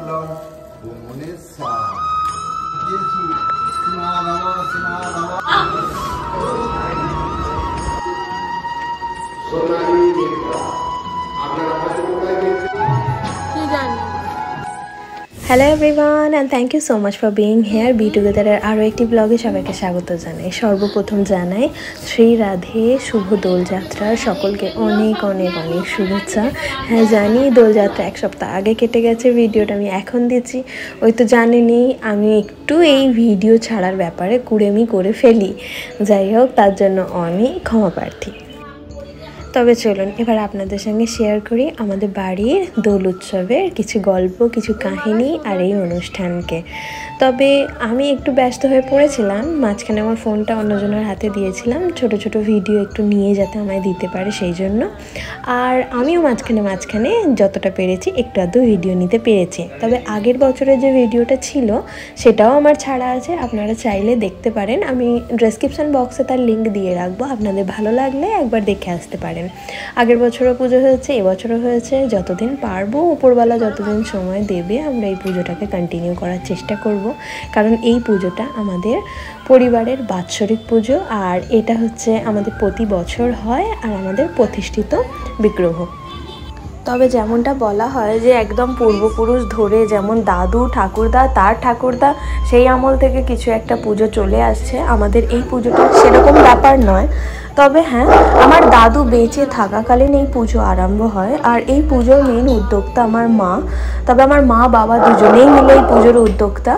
মূলম ভূমনে সাহা ইয়েসু স্নানম সোনালি মিত্রা আপনারা হয়তো কোথায় গেছেন কি জানি। Hello everyone and thank you so much for being here be টুগেদারের আরও একটি ব্লগে সবাইকে স্বাগত জানাই। সর্বপ্রথম জানাই শ্রী রাধে শুভ দোলযাত্রার সকলকে অনেক অনেক অনেক শুভেচ্ছা। হ্যাঁ জানি দোলযাত্রা এক সপ্তাহ আগে কেটে গেছে, ভিডিওটা আমি এখন দিচ্ছি। ওই তো জানেনি আমি একটু এই ভিডিও ছাড়ার ব্যাপারে কুড়েমি করে ফেলি, যাই হোক তার জন্য অনেক ক্ষমা প্রার্থী। তবে চলুন এবার আপনাদের সঙ্গে শেয়ার করি আমাদের বাড়ির দোল উৎসবের কিছু গল্প, কিছু কাহিনী আর এই অনুষ্ঠানকে। তবে আমি একটু ব্যস্ত হয়ে পড়েছিলাম, মাঝখানে আমার ফোনটা অন্যজনের হাতে দিয়েছিলাম ছোট ছোট ভিডিও একটু নিয়ে যাতে আমায় দিতে পারে সেই জন্য। আর আমিও মাঝখানে যতটা পেরেছি একটু আধটু ভিডিও নিতে পেরেছি। তবে আগের বছরের যে ভিডিওটা ছিল সেটাও আমার ছাড়া আছে, আপনারা চাইলে দেখতে পারেন। আমি ডেসক্রিপশন বক্সে তার লিঙ্ক দিয়ে রাখবো, আপনাদের ভালো লাগলে একবার দেখে আসতে পারেন। আগের বছরও পুজো হয়েছে, এবছরও হয়েছে। যতদিন পারবো উপরওয়ালা যতদিন সময় দেবে আমরা এই পুজোটাকে কন্টিনিউ করার চেষ্টা করব, কারণ এই পুজোটা আমাদের পরিবারের বাৎসরিক পুজো আর এটা হচ্ছে আমাদের প্রতি বছর হয় আর আমাদের প্রতিষ্ঠিত বিগ্রহ। তবে যেমনটা বলা হয় যে একদম পূর্বপুরুষ ধরে যেমন দাদু ঠাকুরদা তার ঠাকুরদা সেই আমল থেকে কিছু একটা পুজো চলে আসছে, আমাদের এই পুজোটা সেরকম ব্যাপার নয়। তবে হ্যাঁ, আমার দাদু বেঁচে থাকাকালীন এই পুজো আরম্ভ হয় আর এই পুজোর মেন উদ্যোক্তা আমার মা। তবে আমার মা বাবা দুজনেই মিলে এই পুজোর উদ্যোক্তা।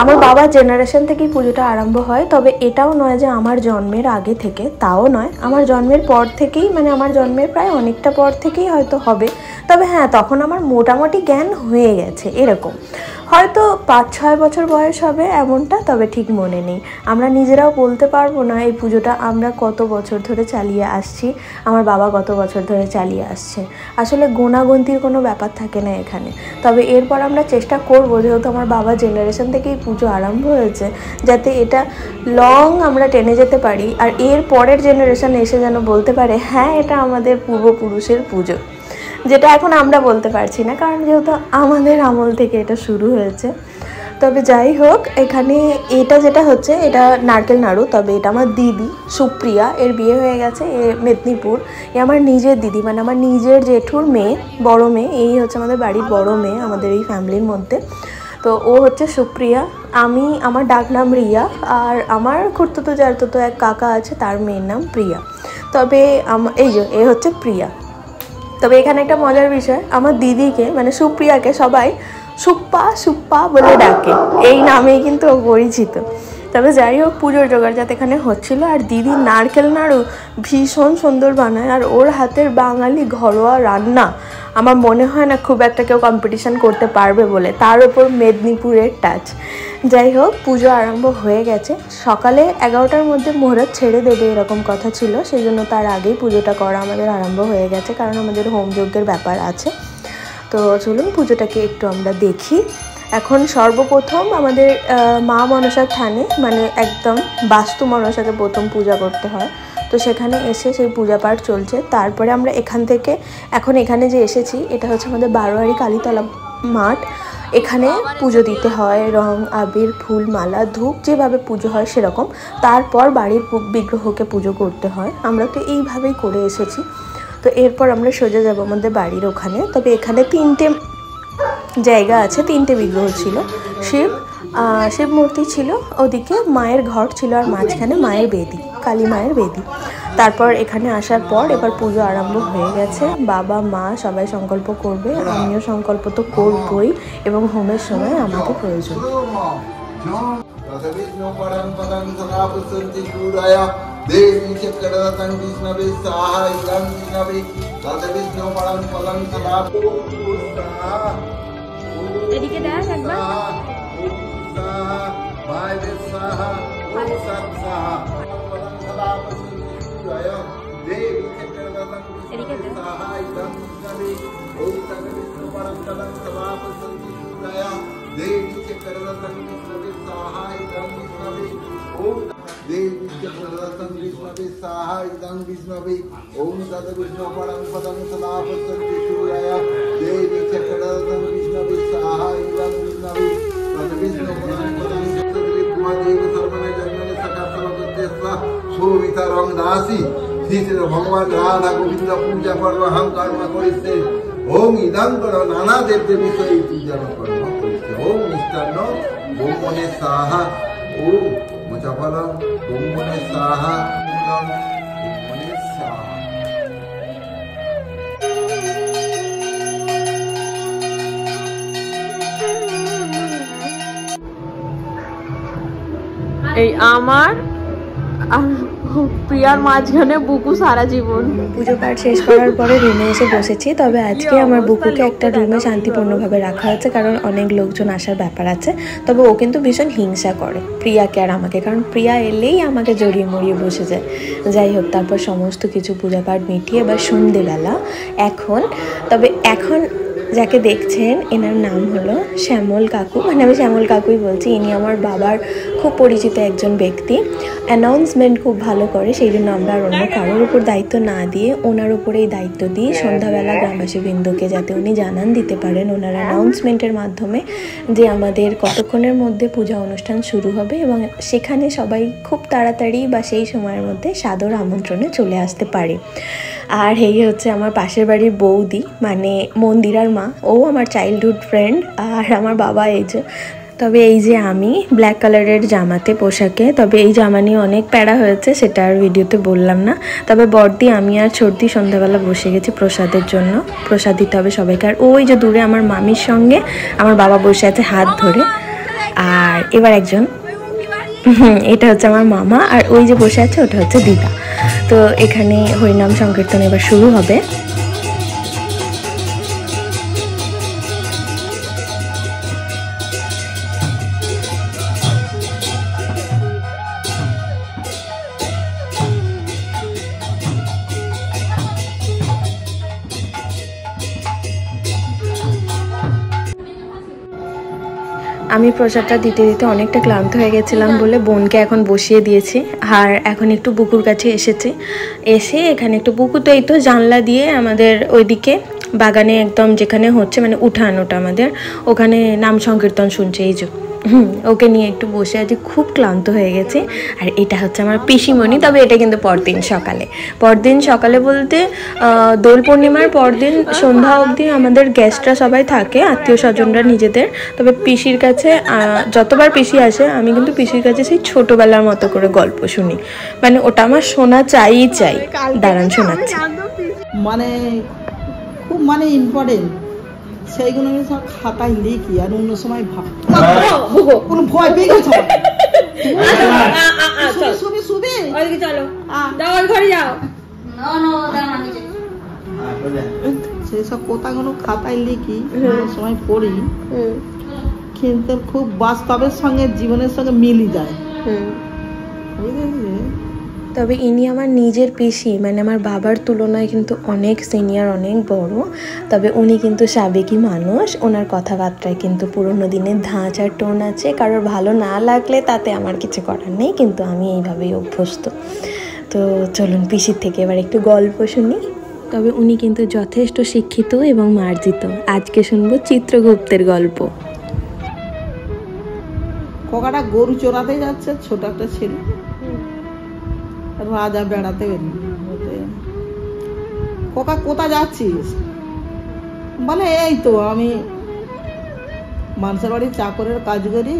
আমার বাবার জেনারেশন থেকেই পুজোটা আরম্ভ হয়। তবে এটাও নয় যে আমার জন্মের আগে থেকে, তাও নয়, আমার জন্মের পর থেকেই, মানে আমার জন্মের প্রায় অনেকটা পর থেকেই হয়তো হবে। তবে হ্যাঁ, তখন আমার মোটামুটি জ্ঞান হয়ে গেছে, এরকম হয়তো 5-6 বছর বয়স হবে এমনটা, তবে ঠিক মনে নেই। আমরা নিজেরাও বলতে পারবো না এই পুজোটা আমরা কত বছর ধরে চালিয়ে আসছি, আমার বাবা কত বছর ধরে চালিয়ে আসছে। আসলে গোনাগুনতির কোনো ব্যাপার থাকে না এখানে। তবে এরপর আমরা চেষ্টা করব, যেহেতু আমার বাবার জেনারেশন থেকেই পুজো আরম্ভ হয়েছে, যাতে এটা লং আমরা টেনে যেতে পারি আর এর পরের জেনারেশন এসে যেন বলতে পারে হ্যাঁ এটা আমাদের পূর্বপুরুষের পুজো, যেটা এখন আমরা বলতে পারছি না, কারণ যেহেতু আমাদের আমল থেকে এটা শুরু হয়েছে। তবে যাই হোক, এখানে এটা যেটা হচ্ছে এটা নারকেল নাড়ু। তবে এটা আমার দিদি সুপ্রিয়া, এর বিয়ে হয়ে গেছে মেদিনীপুর। এ আমার নিজের দিদি, মানে আমার নিজের জেঠুর মেয়ে, বড় মেয়ে। এই হচ্ছে আমাদের বাড়ির বড় মেয়ে আমাদের এই ফ্যামিলির মধ্যে। তো ও হচ্ছে সুপ্রিয়া, আমার ডাক নাম রিয়া, আর আমার খুড়তুতো জারতুতো এক কাকা আছে তার মেয়ের নাম প্রিয়া। তবে এই যে এ হচ্ছে প্রিয়া। তবে এখানে একটা মজার বিষয়, আমার দিদিকে মানে সুপ্রিয়াকে সবাই সুপ্পা বলে ডাকে, এই নামেই কিন্তু ও পরিচিত। তবে যাই হোক, পুজোর জোগাড় যাতে এখানে হচ্ছিল আর দিদি নারকেল নাড়ু ভীষণ সুন্দর বানায় আর ওর হাতের বাঙালি ঘরোয়া রান্না আমার মনে হয় না খুব একটা কেউ কম্পিটিশান করতে পারবে বলে, তার ওপর মেদিনীপুরের টাচ। যাই হোক, পুজো আরম্ভ হয়ে গেছে। সকালে 11টার মধ্যে মুহূর্ত ছেড়ে দেবে এরকম কথা ছিল, সেই জন্য তার আগেই পুজোটা করা আমাদের আরম্ভ হয়ে গেছে, কারণ আমাদের হোমযজ্ঞের ব্যাপার আছে। তো চলুন পুজোটাকে একটু আমরা দেখি। এখন সর্বপ্রথম আমাদের মা মনসার থানে, মানে একদম বাস্তু মনসাকে প্রথম পূজা করতে হয়। তো সেখানে এসে সেই পূজা পাঠ চলছে। তারপরে আমরা এখানে যে এসেছি এটা হচ্ছে আমাদের বারোয়ারি কালীতলা মাঠ। এখানে পুজো দিতে হয়, রং আবির ফুল মালা ধূপ যেভাবে পুজো হয় সেরকম। তারপর বাড়ির বিগ্রহকে পুজো করতে হয়, আমরা তো এইভাবেই করে এসেছি। তো এরপর আমরা সোজা যাবো আমাদের বাড়ির ওখানে। তবে এখানে 3টে জায়গা আছে, 3টে বিগ্রহ ছিল। শিব মূর্তি ছিল, ওদিকে মায়ের ঘর ছিল আর মাঝখানে মায়ের বেদি, কালী মায়ের বেদি। তারপর এখানে আসার পর এবার পুজো আরম্ভ হয়ে গেছে। বাবা মা সবাই সংকল্প করবে, আমিও সংকল্প তো করবই, এবং হোমের সময় আমাকে প্রয়োজন। देवी चक्ररतं विष्णवे स्वाहा इदं विष्णवे तद्विष्णु परं पदं सदा এদিকে দেখ একবার वायवे स्वाहा ओम सत् स्वाहा पदं सदा सूर्याय देवी चक्ररतं विष्णवे स्वाहा इदं विष्णवे ओम तद्विष्णु परं पदं सदा सूर्याय देवी चक्ररतं विष्णवे स्वाहा इदं विष्णवे ओम देवी चक्ररतं विष्णवे स्वाहा इदं विष्णवे ओम तद्विष्णु परं पदं सदा सूर्याय देवी चक्ररतं विष्णवे स्वाहा রং দাসী শ্রী শ্রী ভগবান রাধা গোবিন্দ পূজা কর্ম হাম কর্ম করিছে ওম ইদং কর নানা দেব দেবী বিষয়ে পূজা কর্ম করিছে ওম মিষ্টান্ন ব্রহ্মণে সাহা ওম মুচাফল ব্রহ্মণে সাহা ব্রহ্মণে সাহা। এই আমার প্রিয়ার মাঝখানে বুকু সারা জীবন। পুজো পাঠ শেষ করার পরে রুমে এসে বসেছি। তবে আজকে আমার বুকুকে একটা রুমে শান্তিপূর্ণভাবে রাখা হয়েছে, কারণ অনেক লোকজন আসার ব্যাপার আছে। তবে ও কিন্তু ভীষণ হিংসা করে প্রিয়াকে আর আমাকে, কারণ প্রিয়া এলেই আমাকে জড়িয়ে মরিয়ে বসে যায়। যাই হোক, তারপর সমস্ত কিছু পূজা পাঠ মিটিয়ে এবার সন্ধেবেলা এখন যাকে দেখছেন এনার নাম হলো শ্যামল কাকু, মানে আমি শ্যামল কাকুই বলছি। ইনি আমার বাবার খুব পরিচিত একজন ব্যক্তি, অ্যানাউন্সমেন্ট খুব ভালো করে, সেই জন্য আমরা আর অন্য কারোর উপর দায়িত্ব না দিয়ে ওনার উপরেই দায়িত্ব দিই সন্ধ্যাবেলা গ্রামবাসী বৃন্দকে, যাতে উনি জানান দিতে পারেন ওনার অ্যানাউন্সমেন্টের মাধ্যমে যে আমাদের কতক্ষণের মধ্যে পূজা অনুষ্ঠান শুরু হবে, এবং সেখানে সবাই খুব তাড়াতাড়ি বা সেই সময়ের মধ্যে সাদর আমন্ত্রণে চলে আসতে পারে। আর এই হচ্ছে আমার পাশের বাড়ির বৌদি, মানে মন্দিরার মা, ও আমার চাইল্ডহুড ফ্রেন্ড। আর আমার বাবা এই যে, তবে এই যে আমি ব্ল্যাক কালারের জামাতে পোশাকে, তবে এই জামা নিয়ে অনেক প্যারা হয়েছে, সেটা আর ভিডিওতে বললাম না। তবে বড়দি, আমি আর ছোটদি সন্ধ্যাবেলা বসে গেছি প্রসাদের জন্য, প্রসাদ দিতে হবে সবাইকে। আর ওই যে দূরে আমার মামির সঙ্গে আমার বাবা বসে আছে হাত ধরে। আর এবার একজন, এটা হচ্ছে আমার মামা, আর ওই যে বসে আছে ওটা হচ্ছে দিদা। তো এখানে হরিনাম সংকীর্তন এবার শুরু হবে। আমি প্রসাদটা দিতে দিতে অনেকটা ক্লান্ত হয়ে গেছিলাম বলে বোনকে এখন বসিয়ে দিয়েছি। আর এখন একটু বুকুর কাছে এসেছি, এসে এখানে একটু বুকু তো এই তো জানলা দিয়ে আমাদের ওইদিকে বাগানে একদম যেখানে হচ্ছে মানে উঠান ওটা আমাদের, ওখানে নাম সংকীর্তন শুনছে। এই যে ওকে নিয়ে একটু বসে আছি, খুব ক্লান্ত হয়ে গেছে। আর এটা হচ্ছে আমার পিসিমণি, তবে এটা কিন্তু পরদিন সকালে বলতে দোল পূর্ণিমার পরদিন সন্ধ্যা অবধি আমাদের গেস্টরা সবাই থাকে, আত্মীয় স্বজনরা নিজেদের। তবে পিসির কাছে যতবার পিসি আসে আমি কিন্তু পিসির কাছে সেই ছোটোবেলার মতো করে গল্প শুনি, মানে ওটা আমার শোনা চাই। দাঁড়ান শোনাচ্ছি। মানে খুব মানে ইম্পর্টেন্ট সেইগুলো আমি সব খাতায় লিখি, আর অন্য সময় কোনো ভয় পেয়ে গেছে। সেই সব কথাগুলো খাতায় লিখি, অন্য সময় পড়ি, কিন্তু খুব বাস্তবের সঙ্গে জীবনের সঙ্গে মিলি যায়। তবে ইনি আমার নিজের পিসি, মানে আমার বাবার তুলনায় কিন্তু অনেক সিনিয়র, অনেক বড়। তবে উনি কিন্তু সাবেকি মানুষ, ওনার কথাবার্তায় কিন্তু পুরোনো দিনের ধাঁচ আর টোন আছে। কারোর ভালো না লাগলে তাতে আমার কিছু করার নেই, কিন্তু আমি এইভাবেই অভ্যস্ত। তো চলুন পিসির থেকে এবার একটু গল্প শুনি। তবে উনি কিন্তু যথেষ্ট শিক্ষিত এবং মার্জিত। আজকে শুনবো চিত্রগুপ্তের গল্প। খোকাটা গরু চড়াতে যাচ্ছে, ছোট একটা ছেলে, রাজা বেড়াতে বেরিয়ে। খোকা কোথা যাচ্ছিস? বলে এই তো আমি মানুষের বাড়ির চাকরের কাজ করি,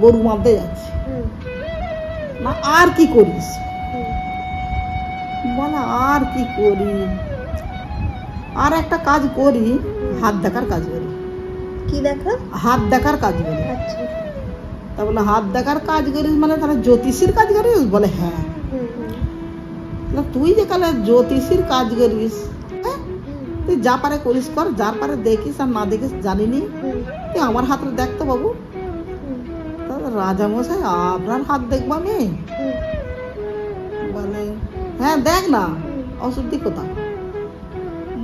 গরু মারতে যাচ্ছি। না আর কি করিস? বলে আর কি করি, আর একটা কাজ করি, হাত দেখার কাজ করি। কি দেখা? হাত দেখার কাজ করি। আচ্ছা। তা বলে হাত দেখার কাজ করিস মানে তাহলে জ্যোতিষীর কাজ করিস? বলে হ্যাঁ। তুই যে কালে জ্যোতিষীর কাজ করিস, তুই যা পারে করিস কর, যার পারে দেখিস আর না দেখিস জানিনি, তুই আমার হাতটা দেখতো বাবু। রাজা মশাই আপনার হাত দেখবো আমি? বলে হ্যাঁ দেখ না, অসুবিধে কোথা?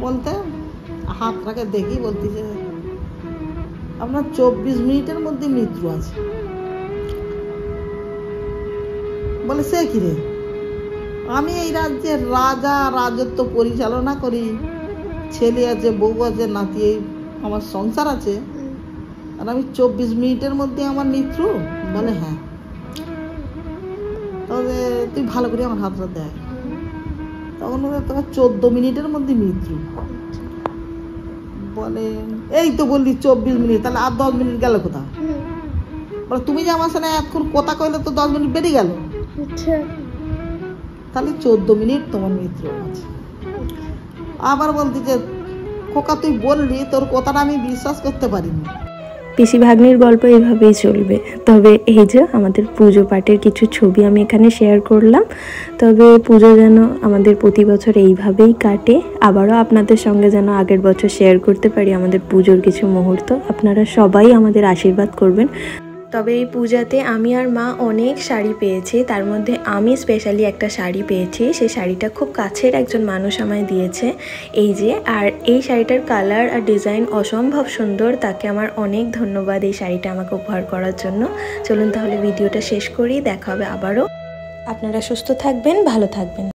বলতে হাতটাকে দেখি, বলতেছে আপনার 24 মিনিটের মধ্যে মৃত্যু আছে। বলে সে কি রে? আমি এই রাজ্যের রাজা, রাজত্ব পরিচালনা করি, ছেলে আছে, বউ আছে, নাতি, আমার সংসার আছে, আর আমি 24 মিনিটের মধ্যে আমার মৃত্যু? বলে হ্যাঁ। তো বলো যে তুই ভালো করে আমার হাতটা দেয়, তখন বলে তোমার 14 মিনিটের মধ্যে মৃত্যু। বলে এই তো বললি 24 মিনিট, তাহলে আর 10 মিনিট গেল কোথা? বলে তুমি যে আমার সাথে এতক্ষণ কথা কইলে তো 10 মিনিট বেরিয়ে গেল, তাহলে 14 মিনিট তোমার মৃত্যু আছে। আবার বলতে যে খোকা তুই বললি, তোর কথাটা আমি বিশ্বাস করতে পারিনি। পিসি ভাগ্নির গল্প এভাবেই চলবে। তবে এই যে আমাদের পুজো পাঠের কিছু ছবি আমি এখানে শেয়ার করলাম। তবে পুজো যেন আমাদের প্রতি বছর এইভাবেই কাটে, আবারও আপনাদের সঙ্গে যেন আগের বছর শেয়ার করতে পারি আমাদের পুজোর কিছু মুহূর্ত। আপনারা সবাই আমাদের আশীর্বাদ করবেন। তবে এই পূজাতে আমি আর মা অনেক শাড়ি পেয়েছি, তার মধ্যে আমি স্পেশালি একটা শাড়ি পেয়েছি। সেই শাড়িটা খুব কাছের একজন মানুষ আমায় দিয়েছে, এই যে। আর এই শাড়িটার কালার আর ডিজাইন অসম্ভব সুন্দর, তাকে আমার অনেক ধন্যবাদ এই শাড়িটা আমাকে উপহার করার জন্য। চলুন তাহলে ভিডিওটা শেষ করি, দেখা হবে আবারও। আপনারা সুস্থ থাকবেন, ভালো থাকবেন।